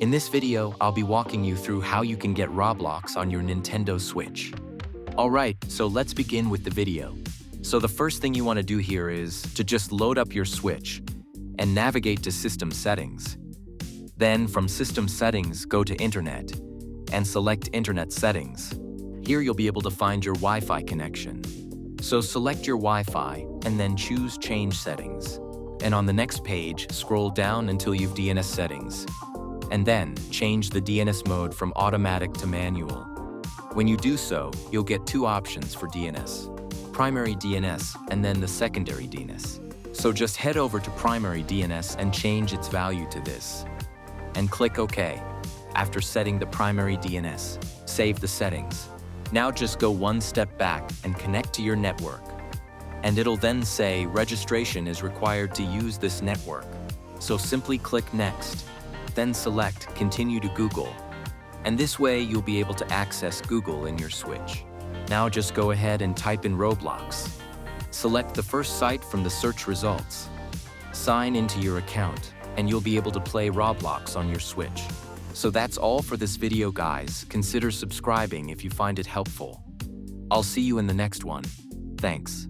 In this video, I'll be walking you through how you can get Roblox on your Nintendo Switch. Alright, so let's begin with the video. So the first thing you want to do here is to just load up your Switch and navigate to System Settings. Then from System Settings, go to Internet and select Internet Settings. Here you'll be able to find your Wi-Fi connection. So select your Wi-Fi and then choose Change Settings. And on the next page, scroll down until you've DNS settings. And then change the DNS mode from automatic to manual. When you do so, you'll get two options for DNS: primary DNS and then the secondary DNS. So just head over to primary DNS and change its value to this. And click OK. After setting the primary DNS, save the settings. Now just go one step back and connect to your network. And it'll then say registration is required to use this network. So simply click Next. Then select Continue to Google. And this way you'll be able to access Google in your Switch. Now just go ahead and type in Roblox. Select the first site from the search results. Sign into your account, and you'll be able to play Roblox on your Switch. So that's all for this video, guys. Consider subscribing if you find it helpful. I'll see you in the next one. Thanks.